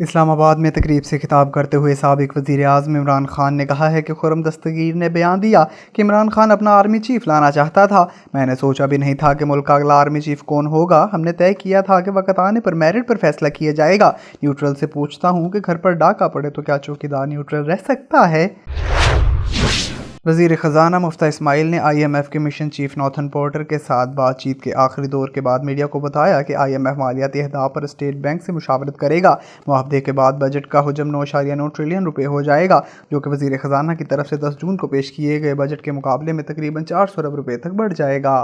इस्लामाबाद में तकरीब से खिताब करते हुए साबिक वज़ीर आज़म इमरान खान ने कहा है कि खुर्रम दस्तगीर ने बयान दिया कि इमरान खान अपना आर्मी चीफ लाना चाहता था। मैंने सोचा भी नहीं था कि मुल्क का अगला आर्मी चीफ कौन होगा। हमने तय किया था कि वक्त आने पर मेरिट पर फैसला किया जाएगा। न्यूट्रल से पूछता हूँ कि घर पर डाका पड़े तो क्या चौकीदार न्यूट्रल रह सकता है? वज़ीर ख़ज़ाना मुफ्ता इस्माइल ने IMF के मिशन चीफ नॉर्थन पोर्टर के साथ बातचीत के आखिरी दौर के बाद मीडिया को बताया कि IMF मालियाती अहदाफ पर स्टेट बैंक से मुशावरत करेगा। मुआवजे के बाद बजट का हुजम 9.9 ट्रिलियन रुपये हो जाएगा, जो कि वज़ीर ख़ज़ाना की तरफ से 10 जून को पेश किए गए बजट के मुकाबले में तकरीबन 400 अरब रुपये तक बढ़ जाएगा।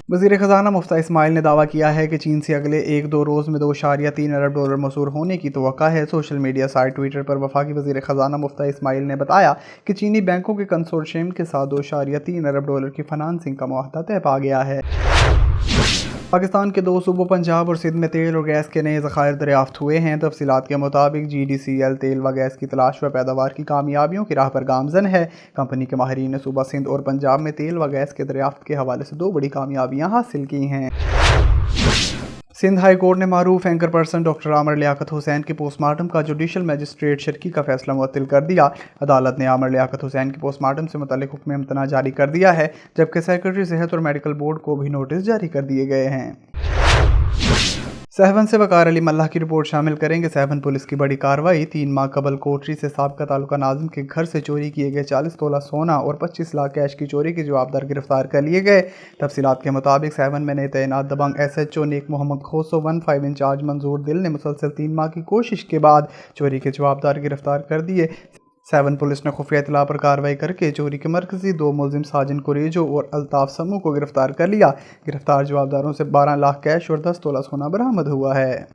वज़ीर ख़ज़ाना मुफ्ता इस्माइल ने दावा किया है कि चीन से अगले 1-2 रोज़ में 2.3 अरब डॉलर मौसूल होने की तवक्का है। सोशल मीडिया साइट ट्विटर पर वफाकी वज़ीर ख़ज़ाना मुफ्ता इस्माइल ने बताया कि चीनी बैंकों के कंसोर्शियम के साथ 2.3 अरब डॉलर की फाइनेंसिंग का मुआहदा तय पा गया है। पाकिस्तान के 2 सूबों पंजाब और सिंध में तेल और गैस के नए ज़खायर दरियाफ्त हुए हैं। तफसीलात के मुताबिक GDCL तेल व गैस की तलाश व पैदावार की कामयाबियों की राह पर गामज़न है। कंपनी के माहिरीन ने सूबा सिंध और पंजाब में तेल व गैस के दरियाफ्त के हवाले से 2 बड़ी कामयाबियाँ हासिल की हैं। सिंध हाई कोर्ट ने मारूफ एंकर पर्सन डॉक्टर आमर लियाकत हुसैन के पोस्टमार्टम का जुडिशल मजिस्ट्रेट शर्की का फैसला मुअत्तल कर दिया। अदालत ने आमर लियाकत हुसैन के पोस्टमार्टम से मुतल्लिक हुक्म इम्तना जारी कर दिया है, जबकि सेक्रेटरी सेहत और मेडिकल बोर्ड को भी नोटिस जारी कर दिए गए हैं। सहवन से वकार अली मल्लाह की रिपोर्ट शामिल करेंगे। सहवन पुलिस की बड़ी कार्रवाई। 3 माह कबल कोटरी से साबका तालुका नाज़िम के घर से चोरी किए गए 40 तोला सोना और 25 लाख कैश की चोरी के जवाबदार गिरफ्तार कर लिए गए। तफसीलात के मुताबिक सहवन में नए तैनात दबंग SHO नेक मोहम्मद खोसो 15 इंचार्ज मंजूर दिल ने मुसलसल 3 माह की कोशिश के बाद चोरी के जवाबदार गिरफ्तार कर दिए। सहवन पुलिस ने खुफिया इत्तला पर कार्रवाई करके चोरी के मरकजी 2 मुलजिम साजिन कुरेजो और अल्ताफ समू को गिरफ्तार कर लिया। गिरफ्तार जवाबदारों से 12 लाख कैश और 10 तोला सोना बरामद हुआ है।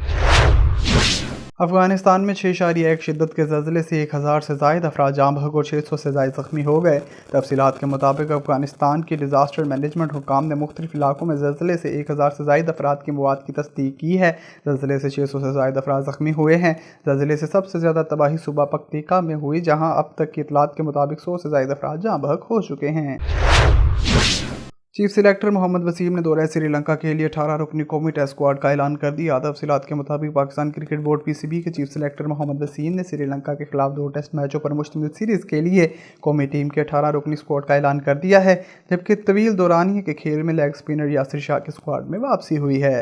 अफगानिस्तान में 6.1 शिद्दत के ज़लज़ले से 1000 से ज़ायद अफराद जाँ बहक और 600 से ज़ायद ज़ख्मी हो गए। तफसीलात के मुताबिक अफगानिस्तान की डिज़ास्टर मैनेजमेंट हुकाम ने मुख्तलिफ इलाकों में ज़लज़ले से 1000 से ज़ायद अफराद की मौत की तस्दीक की है। ज़लज़ले से 600 से ज़ायद अफराद ज़ख्मी हुए हैं। ज़लज़ले से सबसे ज़्यादा तबाही सूबा पक्तिका में हुई, जहाँ अब तक की इतलात के मुताबिक 100 से ज़ायद अफराद जाँ बहक हो चुके हैं। चीफ सिलेक्टर मोहम्मद वसीम ने दौरे श्रीलंका के लिए 18 रुकनी कौमी टेस्ट स्क्वाड का ऐलान कर दिया। तफसीलात के मुताबिक पाकिस्तान क्रिकेट बोर्ड PCB के चीफ सिलेक्टर मोहम्मद वसीम ने श्रीलंका के खिलाफ 2 टेस्ट मैचों पर मुश्तमिल सीरीज़ के लिए कौमी टीम के 18 रुकनी स्क्वाड का ऐलान कर दिया है, जबकि तवील दौरानिये के खेल में लेग स्पिनर यासिर शाह के स्क्वाड में वापसी हुई है।